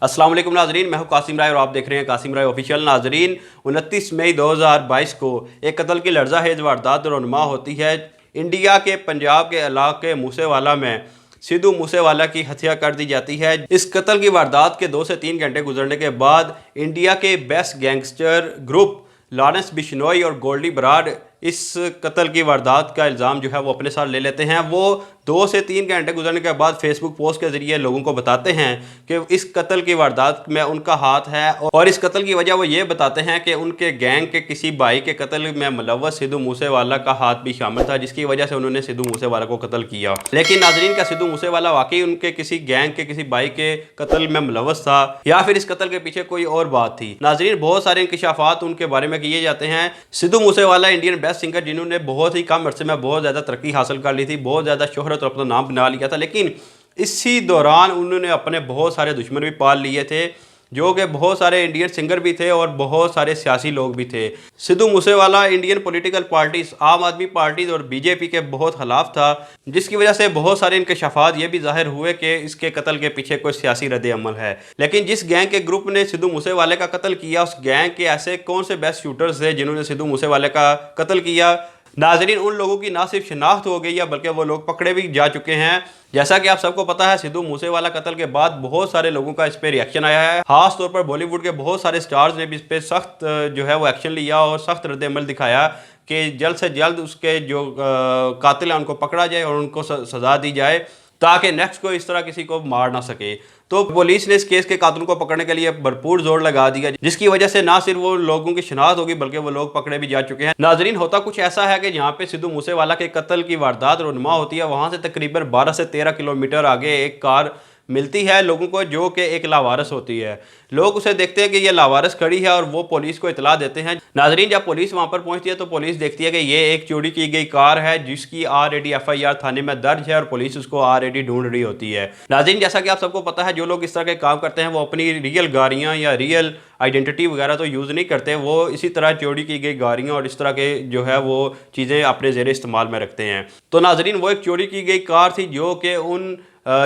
अस्सलाम वालेकुम नाजरीन, मैं हूं कासिम राय और आप देख रहे हैं कासिम राय ऑफिशियल। नाजरीन, 29 मई 2022 को एक कत्ल की लर्ज़ाहेज़ वारदात रोनुमा होती है। इंडिया के पंजाब के इलाके मूसेवाला में सिद्धू मूसेवाला की हत्या कर दी जाती है। इस कत्ल की वारदात के 2 से 3 घंटे गुजरने के बाद इंडिया के best gangster group Lawrence Bishnoi और गोल्डी बराड इस कत्ल की वारदात का इल्ज़ाम जो है वो अपने साथ ले लेते हैं। वो 2 से 3 घंटे गुजरने के बाद फेसबुक पोस्ट के ज़रिए लोगों को बताते हैं कि इस कत्ल की वारदात में उनका हाथ है, और इस कत्ल की वजह वो ये बताते हैं कि उनके गैंग के किसी भाई के कत्ल में मुलव्वस सिद्धू मूसेवाला का हाथ भी शामिल था, जिसकी वजह से उन्होंने सिद्धू मूसेवाला को कत्ल किया। लेकिन नाजरीन, का सिद्धू मूसेवाला वाकई उनके किसी गैंग के किसी भाई के कत्ल में मुलव्वस था या फिर इस कत्ल के पीछे कोई और बात थी? नाजरीन, बहुत सारे इंकशाफात उनके बारे में किए जाते हैं। Sidhu Moosewala Indian best singer जिन्होंने बहुत ही कम अरसे में बहुत ज़्यादा तरक्की हासिल कर ली थी, बहुत ज़्यादा शोहरत और अपना नाम बना लिया था, लेकिन इसी दौरान उन्होंने अपने बहुत सारे दुश्मन भी पाल लिए थे, जो कि बहुत सारे इंडियन सिंगर भी थे और बहुत सारे सियासी लोग भी थे। Sidhu Moosewala Indian political parties, आम आदमी पार्टी और बीजेपी के बहुत खिलाफ था, जिसकी वजह से बहुत सारे इंकशाफात ये भी जाहिर हुए कि इसके कत्ल के पीछे कोई सियासी रद्द अमल है। लेकिन जिस गैंग के ग्रुप ने सिद्धू मूसेवाले का कत्ल किया, उस गैंग के ऐसे कौन से बेस्ट शूटर्स थे जिन्होंने सिद्धू मूसेवाले का कत्ल किया? नाजरीन, उन लोगों की ना सिर्फ शिनाख्त हो गई है बल्कि वो लोग पकड़े भी जा चुके हैं। जैसा कि आप सबको पता है, सिद्धू मूसेवाला कत्ल के बाद बहुत सारे लोगों का इस पर रिएक्शन आया है। खास तौर पर बॉलीवुड के बहुत सारे स्टार्स ने भी इस पर सख्त जो है वो एक्शन लिया और सख्त रद्द अमल दिखाया कि जल्द से जल्द उसके जो कातिल हैं उनको पकड़ा जाए और उनको सज़ा दी जाए, ताकि नेक्स्ट को इस तरह किसी को मार ना सके। तो पुलिस ने इस केस के कातिल को पकड़ने के लिए भरपूर जोर लगा दिया, जिसकी वजह से ना सिर्फ वो लोगों की शिनाख्त होगी बल्कि वो लोग पकड़े भी जा चुके हैं। नाजरीन, होता कुछ ऐसा है कि जहाँ पे सिद्धू मूसेवाला के कत्ल की वारदात रोनुमा होती है, वहाँ से तकरीबन 12 से 13 किलोमीटर आगे एक कार मिलती है लोगों को, जो कि एक लावारिस होती है। लोग उसे देखते हैं कि ये लावारिस खड़ी है और वो पुलिस को इतला देते हैं। नाजरीन, जब पुलिस वहां पर पहुंचती है तो पुलिस देखती है कि ये एक चोरी की गई कार है, जिसकी ऑलरेडी FIR थाने में दर्ज है और पुलिस उसको ऑलरेडी ढूंढ रही होती है। नाजरीन, जैसा कि आप सबको पता है, जो लोग इस तरह के काम करते हैं वो अपनी रियल गाड़ियां या रियल आइडेंटिटी वगैरह तो यूज़ नहीं करते, वो इसी तरह चोरी की गई गाड़ियां और इस तरह के जो है वो चीज़ें अपने ज़ेरे इस्तेमाल में रखते हैं। तो नाजरीन, वो एक चोरी की गई कार थी जो कि उन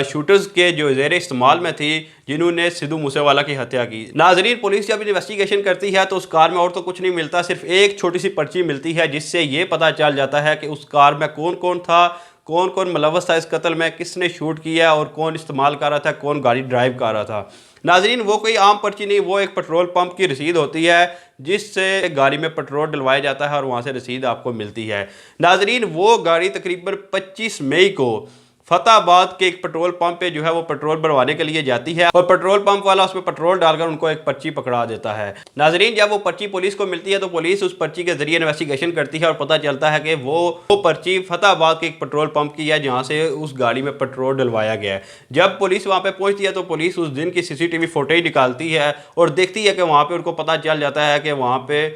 शूटर्स के जो ज़ेरे इस्तेमाल में थी जिन्होंने सिद्धू मूसेवाला की हत्या की। नाजरीन, पुलिस जब इन्वेस्टिगेशन करती है तो उस कार में और तो कुछ नहीं मिलता, सिर्फ एक छोटी सी पर्ची मिलती है, जिससे ये पता चल जाता है कि उस कार में कौन कौन था, कौन कौन मुलव्वस था इस कत्ल में, किसने शूट किया और कौन इस्तेमाल कर रहा था, कौन गाड़ी ड्राइव कर रहा था। नाजरीन, वो कोई आम पर्ची नहीं, वो एक पेट्रोल पंप की रसीद होती है, जिससे गाड़ी में पेट्रोल डलवाया जाता है और वहाँ से रसीद आपको मिलती है। नाजरीन, वो गाड़ी तकरीबन 25 मई को फतेहाबाद के एक पेट्रोल पंप पे जो है वो पेट्रोल भरवाने के लिए जाती है और पेट्रोल पंप वाला उसमें पेट्रोल डालकर उनको एक पर्ची पकड़ा देता है। नाजरीन, जब वो पर्ची पुलिस को मिलती है तो पुलिस उस पर्ची के जरिए इन्वेस्टिगेशन करती है और पता चलता है कि वो पर्ची फतेहाबाद के एक पेट्रोल पंप की है जहाँ से उस गाड़ी में पेट्रोल डलवाया गया है। जब पुलिस वहाँ पे पहुँचती है तो पुलिस उस दिन की CCTV फुटेज निकालती है और देखती है कि वहाँ पे उनको पता चल जाता है कि वहाँ पे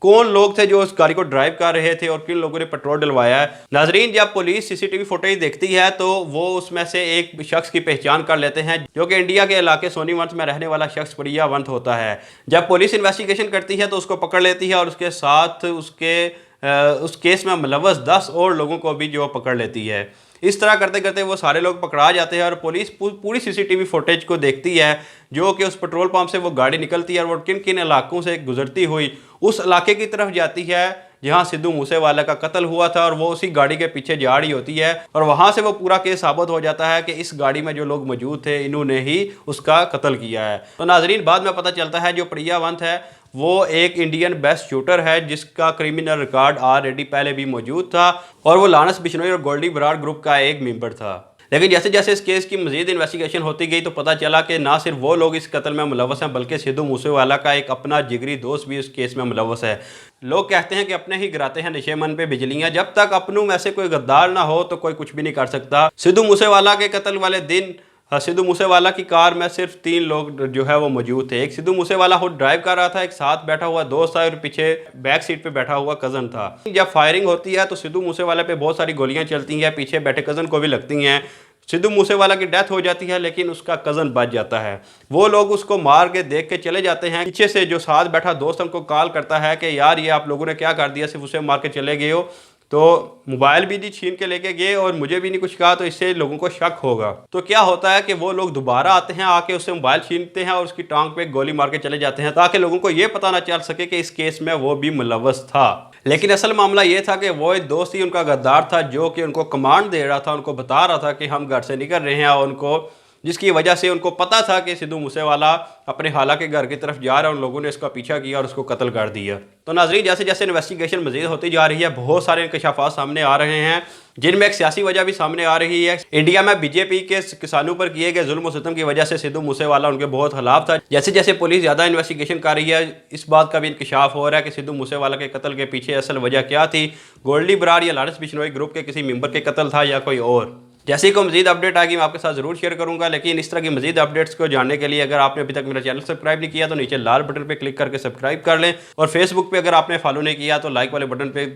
कौन लोग थे जो उस गाड़ी को ड्राइव कर रहे थे और किन लोगों ने पेट्रोल डलवाया है। नाजरीन, जब पुलिस CCTV फुटेज देखती है तो वो उसमें से एक शख्स की पहचान कर लेते हैं, जो कि इंडिया के इलाके सोनीवंश में रहने वाला शख्स प्रियावंत होता है। जब पुलिस इन्वेस्टिगेशन करती है तो उसको पकड़ लेती है और उसके साथ उस केस में मुलव्वस 10 और लोगों को भी जो पकड़ लेती है। इस तरह करते करते वो सारे लोग पकड़ा जाते हैं और पुलिस पूरी CCTV फुटेज को देखती है, जो कि उस पेट्रोल पंप से वो गाड़ी निकलती है और वो किन किन इलाकों से गुजरती हुई उस इलाके की तरफ जाती है जहां सिद्धू मूसेवाला का कत्ल हुआ था, और वो उसी गाड़ी के पीछे जा रही होती है और वहां से वो पूरा केस साबित हो जाता है कि इस गाड़ी में जो लोग मौजूद थे इन्होंने ही उसका कत्ल किया है। तो नाजरीन, बाद में पता चलता है जो प्रियावंत है वो एक इंडियन बेस्ट शूटर है, जिसका क्रिमिनल रिकॉर्ड ऑलरेडी पहले भी मौजूद था और वो लॉरेंस बिश्नोई और गोल्डी बराड ग्रुप का एक मेंबर था। लेकिन जैसे जैसे इस केस की मजीद इन्वेस्टिगेशन होती गई तो पता चला कि ना सिर्फ वो लोग इस कत्ल में मुलव्वस हैं बल्कि सिद्धू मूसेवाला का एक अपना जिगरी दोस्त भी इस केस में मुलव्वस है। लोग कहते हैं कि अपने ही गिराते हैं नशे मन पे बिजलियां, जब तक अपनों में से कोई गद्दार ना हो तो कोई कुछ भी नहीं कर सकता। सिद्धू मूसेवाला के कत्ल वाले दिन सिद्धू मूसेवाला की कार में सिर्फ 3 लोग जो है वो मौजूद थे। एक सिद्धू मूसेवाला खुद ड्राइव कर रहा था, एक साथ बैठा हुआ दोस्त था और पीछे बैक सीट पे बैठा हुआ कज़न था। जब फायरिंग होती है तो सिद्धू मूसेवाला पे बहुत सारी गोलियां चलती हैं, पीछे बैठे कज़न को भी लगती हैं। सिद्धू मूसेवाला की डेथ हो जाती है लेकिन उसका कज़न बच जाता है। वो लोग उसको मार के देख के चले जाते हैं। पीछे से जो साथ बैठा दोस्त उनको कॉल करता है कि यार ये आप लोगों ने क्या कर दिया, सिर्फ उसे मार के चले गए हो। तो मोबाइल भी नहीं छीन के लेके गए और मुझे भी नहीं कुछ कहा, तो इससे लोगों को शक होगा। तो क्या होता है कि वो लोग दोबारा आते हैं, आके उससे मोबाइल छीनते हैं और उसकी टांग पे गोली मार के चले जाते हैं, ताकि लोगों को ये पता ना चल सके कि इस केस में वो भी मुलव्वस था। लेकिन असल मामला ये था कि वो एक दोस्त ही उनका गद्दार था, जो कि उनको कमांड दे रहा था, उनको बता रहा था कि हम घर से निकल रहे हैं, और उनको जिसकी वजह से उनको पता था कि सिद्धू मूसेवाला अपने खाला के घर की तरफ जा रहा है। उन लोगों ने इसका पीछा किया और उसको कत्ल कर दिया। तो नाजरीन, जैसे जैसे इन्वेस्टिगेशन मजीद होती जा रही है, बहुत सारे इंकशाफात सामने आ रहे हैं, जिनमें एक सियासी वजह भी सामने आ रही है। इंडिया में बीजेपी के किसानों पर किए गए जुल्म और सितम की वजह से सिद्धू मूसेवाला उनके बहुत खिलाफ था। जैसे जैसे पुलिस ज़्यादा इन्वेस्टिगेशन कर रही है, इस बात का भी इंकशाफ हो रहा है कि सिद्धू मूसेवाला के कत्ल के पीछे असल वजह क्या थी। गोल्डी बरार या लारेंस बिश्नोई ग्रुप के किसी मेंबर के कत्ल था या कोई और। जैसे ही कोई मजीद अपडेट आएगी मैं आपके साथ जरूर शेयर करूंगा। लेकिन इस तरह की मजीद अपडेट्स को जानने के लिए अगर आपने अभी तक मेरा चैनल सब्सक्राइब नहीं किया तो नीचे लाल बटन पे क्लिक करके सब्सक्राइब कर लें, और फेसबुक पे अगर आपने फॉलो नहीं किया तो लाइक वाले बटन पे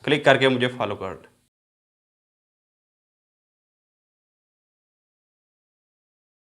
क्लिक करके मुझे फॉलो कर लें।